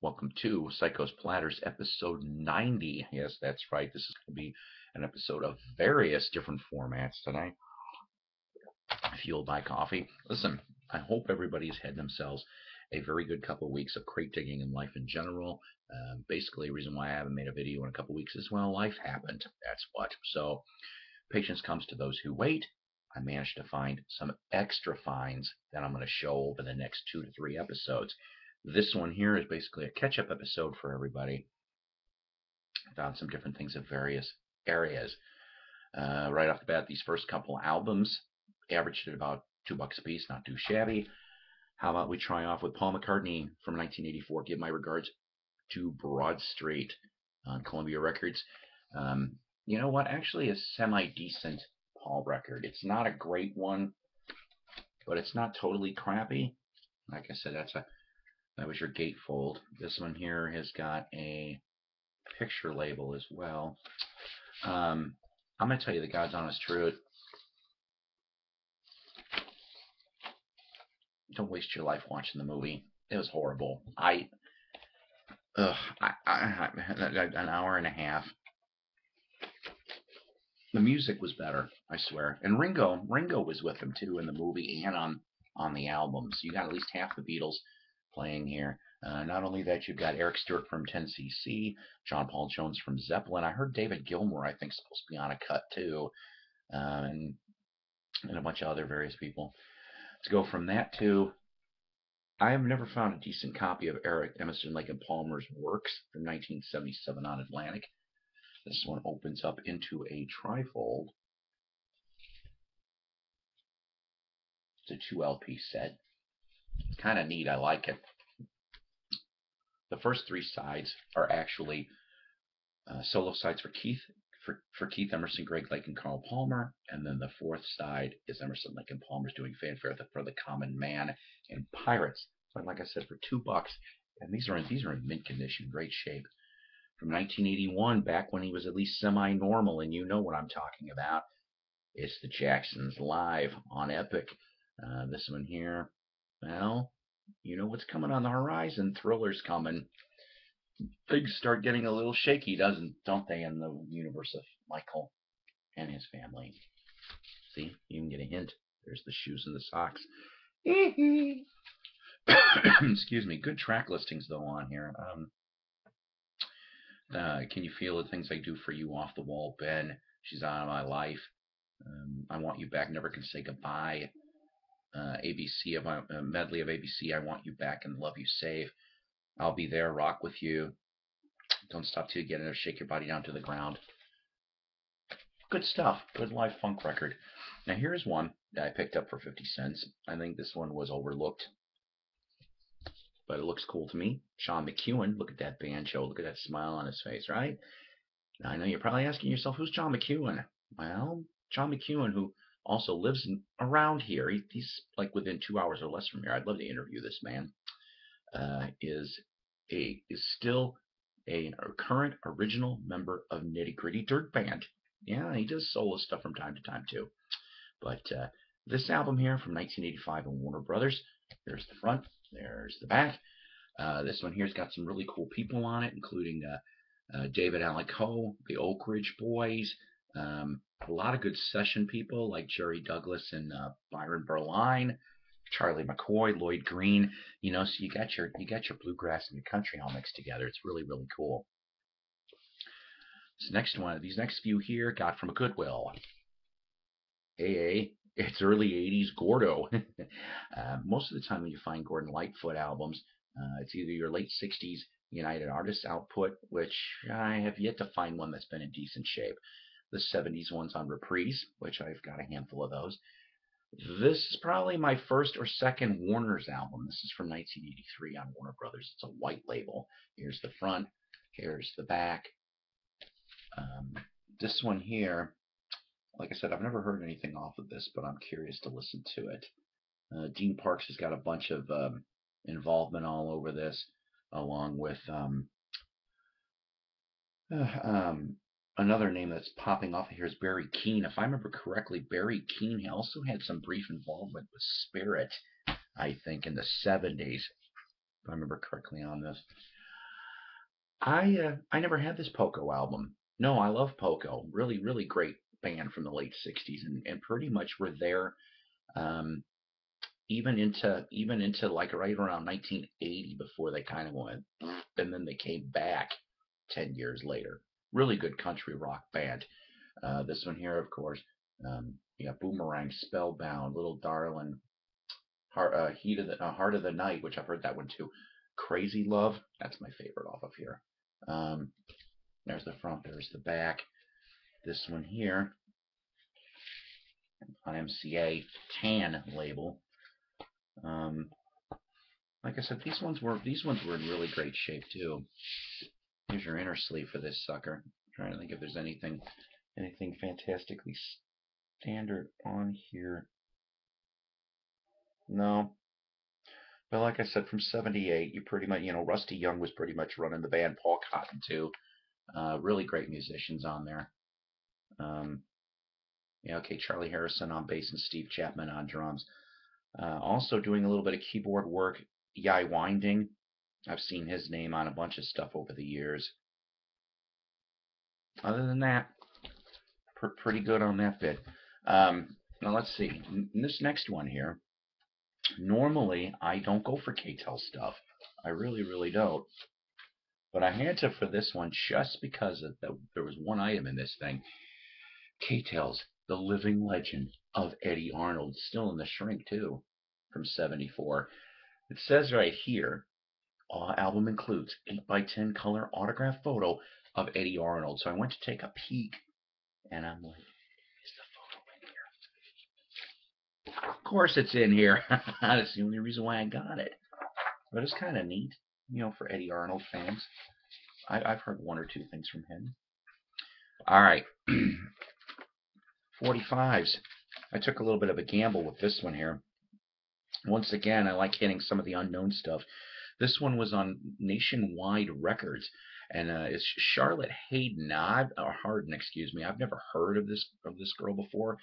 Welcome to Psycho's Platters, episode 90. Yes, that's right. This is going to be an episode of various different formats tonight, fueled by coffee. Listen, I hope everybody's had themselves a very good couple of weeks of crate digging and life in general. Basically, the reason why I haven't made a video in a couple of weeks is, well, life happened. That's what. So, patience comes to those who wait. I managed to find some extra finds that I'm going to show over the next 2 to 3 episodes. This one here is basically a catch-up episode for everybody. I found some different things of various areas. Right off the bat, these first couple albums averaged at about $2 a piece, not too shabby. How about we try off with Paul McCartney from 1984? Give my regards to Broad Street on Columbia Records. You know what? Actually, a semi-decent Paul record. It's not a great one, but it's not totally crappy. Like I said, that was your gatefold. This one here has got a picture label as well. I'm going to tell you the God's honest truth. Don't waste your life watching the movie. It was horrible. An hour and a half. The music was better, I swear. And Ringo was with him too in the movie and on the album. So you got at least half the Beatles playing here. Not only that, you've got Eric Stewart from 10cc, John Paul Jones from Zeppelin. I heard David Gilmour, I think, is supposed to be on a cut too, and a bunch of other various people. To go from that to, I have never found a decent copy of Eric Emerson, Lake and Palmer's works from 1977 on Atlantic. This one opens up into a trifold. It's a 2 LP set. It's kind of neat. I like it. The first 3 sides are actually solo sides for Keith Emerson, Greg Lake, and Carl Palmer, and then the 4th side is Emerson, Lake, and Palmer's doing fanfare for the Common Man and Pirates. So, like I said, for $2, and these are in mint condition, great shape. From 1981, back when he was at least semi-normal, and you know what I'm talking about. It's the Jacksons live on Epic. This one here, well, you know what's coming on the horizon. Thriller's coming. Things start getting a little shaky, don't they, in the universe of Michael and his family. See, you can get a hint. There's the shoes and the socks. Excuse me. Good track listings, though, on here. Can you feel the things I do for you? Off the Wall, Ben. She's out of my life. I Want You Back. Never Can Say Goodbye. ABC, a medley of ABC. I Want You Back and Love You Save. I'll Be There. Rock With You. Don't Stop Till You Get It. Shake Your Body Down to the Ground. Good stuff. Good live funk record. Now here's one that I picked up for 50 cents. I think this one was overlooked, but it looks cool to me. Sean McEwen. Look at that banjo. Look at that smile on his face, right? Now, I know you're probably asking yourself, who's John McEwen? Well, John McEwen, who also lives around here, he's like within 2 hours or less from here. I'd love to interview this man. Is still a current original member of Nitty Gritty Dirt Band. Yeah, he does solo stuff from time to time too. But this album here from 1985 on Warner Brothers. There's the front. There's the back. This one here's got some really cool people on it, including David Alec Coe, the Oak Ridge Boys, a lot of good session people like Jerry Douglas and Byron Berline, Charlie McCoy, Lloyd Green. You know, so you got your bluegrass and your country all mixed together. It's really, really cool. This next one, these next few here, got from a Goodwill. It's early 80s Gordo. Most of the time when you find Gordon Lightfoot albums, it's either your late 60s United Artists output, which I have yet to find one that's been in decent shape. The 70s one's on Reprise, which I've got a handful of those. This is probably my first or second Warner's album. This is from 1983 on Warner Brothers. It's a white label. Here's the front. Here's the back. This one here, like I said, I've never heard anything off of this, but I'm curious to listen to it. Dean Parks has got a bunch of involvement all over this, along with another name that's popping off here is Barry Keane. If I remember correctly, Barry Keane also had some brief involvement with Spirit, I think, in the 70s. if I remember correctly on this. I never had this POCO album. No, I love POCO. Really, really great band from the late '60s, and pretty much were there um, even into like right around 1980 before they kind of went, and then they came back 10 years later. Really good country rock band. This one here, of course, you got Boomerang, Spellbound, Little Darlin', Heart of the Night, which I've heard that one too. Crazy Love, that's my favorite off of here. Um, there's the front, there's the back. This one here on MCA Tan label. Um, like I said, these ones were in really great shape too. Here's your inner sleeve for this sucker. I'm trying to think if there's anything fantastically standard on here. No. But like I said, from '78, you pretty much, Rusty Young was pretty much running the band. Paul Cotton too. Really great musicians on there. Um, yeah, okay, Charlie Harrison on bass and Steve Chapman on drums. Also doing a little bit of keyboard work, Yai Winding. I've seen his name on a bunch of stuff over the years. Other than that, pretty good on that bit. Now let's see. This next one here, normally I don't go for K-Tel stuff. I really, really don't. But I had to for this one just because there was one item in this thing. K-Tel's The Living Legend of Eddie Arnold, still in the shrink too, from '74. It says right here, album includes 8x10 color autograph photo of Eddie Arnold. So I went to take a peek, and I'm like, is the photo in here? Of course it's in here. That's the only reason why I got it. But it's kind of neat, for Eddie Arnold fans. I've heard one or two things from him. All right. 45s. I took a little bit of a gamble with this one here. Once again, I like hitting some of the unknown stuff. This one was on Nationwide Records, and it's Charlotte Haten. Harden, excuse me. I've never heard of this girl before,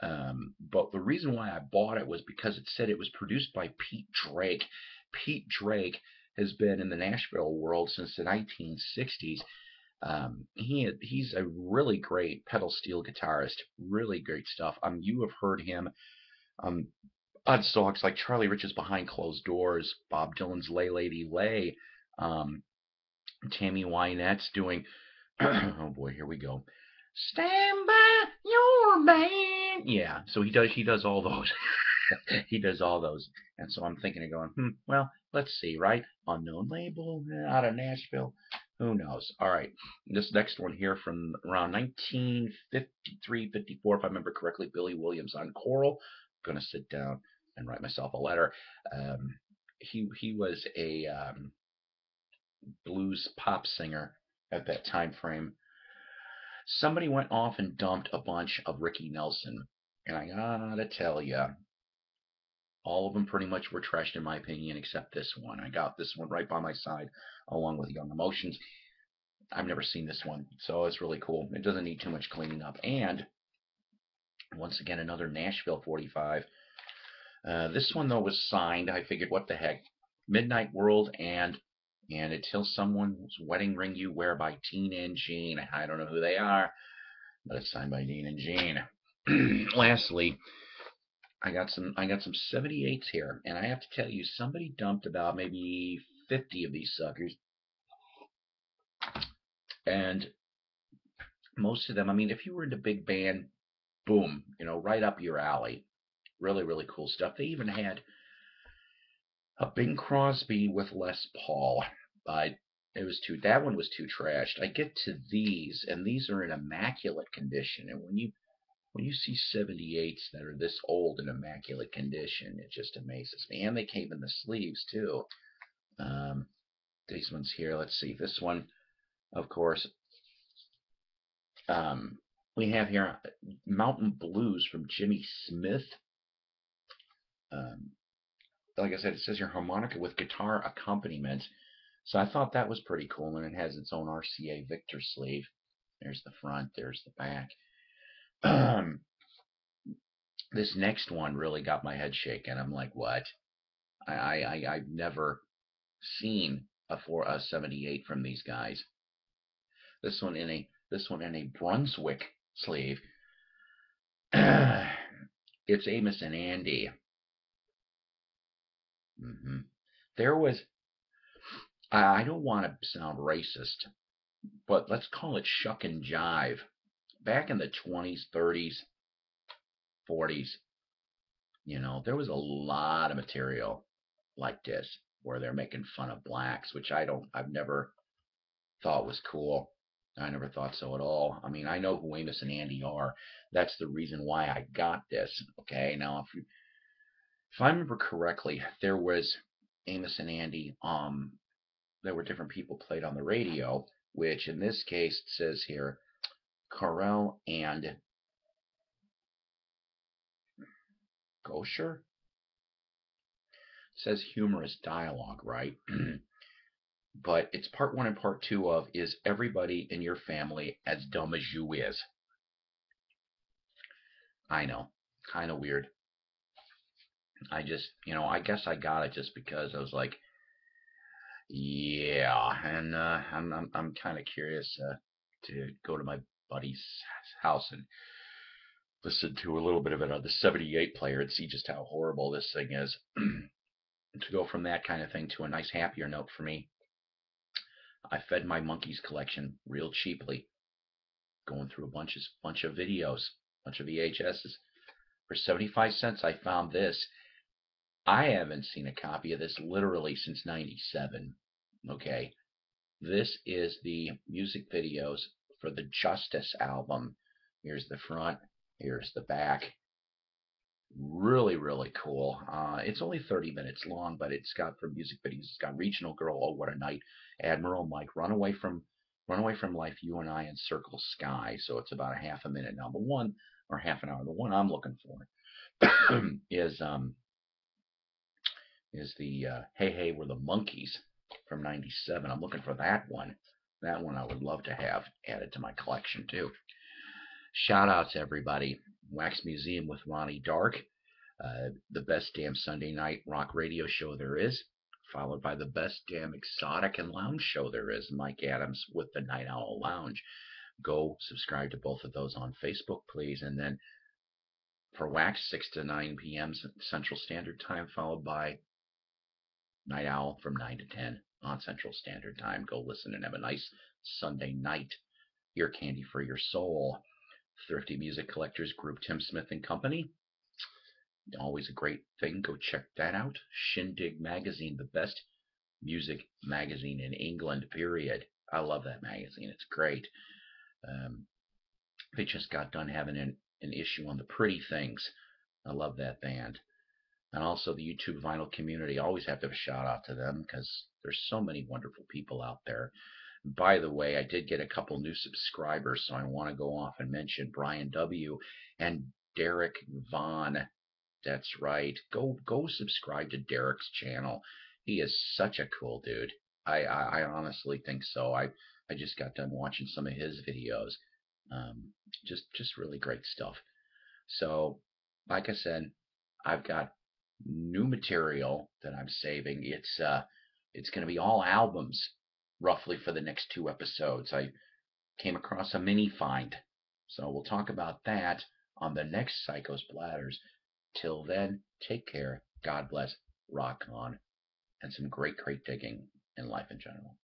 but the reason why I bought it was because it said it was produced by Pete Drake. Pete Drake has been in the Nashville world since the 1960s. He's a really great pedal steel guitarist. Really great stuff. You have heard him on songs like Charlie Rich's Behind Closed Doors, Bob Dylan's Lay Lady Lay, Tammy Wynette's doing, oh boy, here we go. Stand by your man. Yeah, so he does all those. He does all those. And so I'm thinking of going, well, let's see, right? Unknown label, out of Nashville. Who knows? All right. This next one here from around 1953, 54, if I remember correctly, Billy Williams on choral. I'm going to sit down and write myself a letter. He was a blues pop singer at that time frame. Somebody went off and dumped a bunch of Ricky Nelson. And I gotta tell you, all of them pretty much were trashed in my opinion, except this one. I got this one right by my side, along with Young Emotions. I've never seen this one, so it's really cool. It doesn't need too much cleaning up. And once again, another Nashville 45. This one, though, was signed. I figured, what the heck? Midnight World and Until Someone's Wedding Ring You Wear by Dean and Jean. I don't know who they are, but it's signed by Dean and Jean. Lastly, I got some 78s here, and I have to tell you, somebody dumped about maybe 50 of these suckers. And most of them, I mean, if you were into big band, boom, right up your alley. Really, really cool stuff. They even had a Bing Crosby with Les Paul, but that one was too trashed. I get to these, and these are in immaculate condition. And when you see 78s that are this old in immaculate condition, it just amazes me. And they came in the sleeves too. These ones here, let's see. This one, of course, we have here Mountain Blues from Jimmy Smith. Like I said, it says here harmonica with guitar accompaniment. So I thought that was pretty cool, and it has its own RCA Victor sleeve. There's the front, there's the back. This next one really got my head shaken. I'm like, what? I've never seen a 78 from these guys. This one in a Brunswick sleeve. It's Amos and Andy. There was, I don't want to sound racist, but let's call it shuck and jive. Back in the 20s, 30s, 40s, there was a lot of material like this where they're making fun of blacks, which I've never thought was cool. I never thought so at all. I mean, I know who Amos and Andy are. That's the reason why I got this. Okay, now if I remember correctly, there was Amos and Andy. There were different people played on the radio, which in this case it says here, Carell and Gosher. It says humorous dialogue, right? But it's part one and part two of Is Everybody in Your Family as Dumb as You Is? I know, kind of weird. I just, I guess I got it just because I was like, yeah, and I'm kind of curious to go to my buddy's house and listen to a little bit of it on the 78 player and see just how horrible this thing is. To go from that kind of thing to a nice happier note for me, I fed my monkeys collection real cheaply, going through a bunch of videos, bunch of VHSs. For 75 cents, I found this. I haven't seen a copy of this literally since '97. Okay, this is the music videos for the Justice album. Here's the front. Here's the back. Really, really cool. It's only 30 minutes long, but it's got for music videos. It's got Regional Girl, Oh What a Night, Admiral Mike, Run Away from Life, You and I, and Circle Sky. So it's about a half a minute. Now the one, or half an hour. The one I'm looking for is the Hey Hey We're the Monkeys from '97. I'm looking for that one. That one I would love to have added to my collection too. Shout out to everybody. Wax Museum with Ronnie Dark, the best damn Sunday night rock radio show there is, followed by the best damn exotic and lounge show there is, Mike Adams with the Night Owl Lounge. Go subscribe to both of those on Facebook, please. And then for Wax, 6 to 9 p.m. Central Standard Time, followed by Night Owl from 9 to 10 on Central Standard Time. Go listen and have a nice Sunday night. Ear candy for your soul. Thrifty Music Collectors Group, Tim Smith and Company. Always a great thing. Go check that out. Shindig Magazine, the best music magazine in England, period. I love that magazine. It's great. They just got done having an issue on the Pretty Things. I love that band. And also the YouTube vinyl community. Always have to have a shout out to them because there's so many wonderful people out there. By the way, I did get a couple new subscribers, so I want to go off and mention Brian W. and Derek Vaughn. That's right. Go subscribe to Derek's channel. He is such a cool dude. I honestly think so. I just got done watching some of his videos. Just really great stuff. So, like I said, I've got new material that I'm saving. It's going to be all albums roughly for the next 2 episodes. I came across a mini find, so we'll talk about that on the next Psycho's Platters. Till then, take care, God bless, rock on, and some great digging in life in general.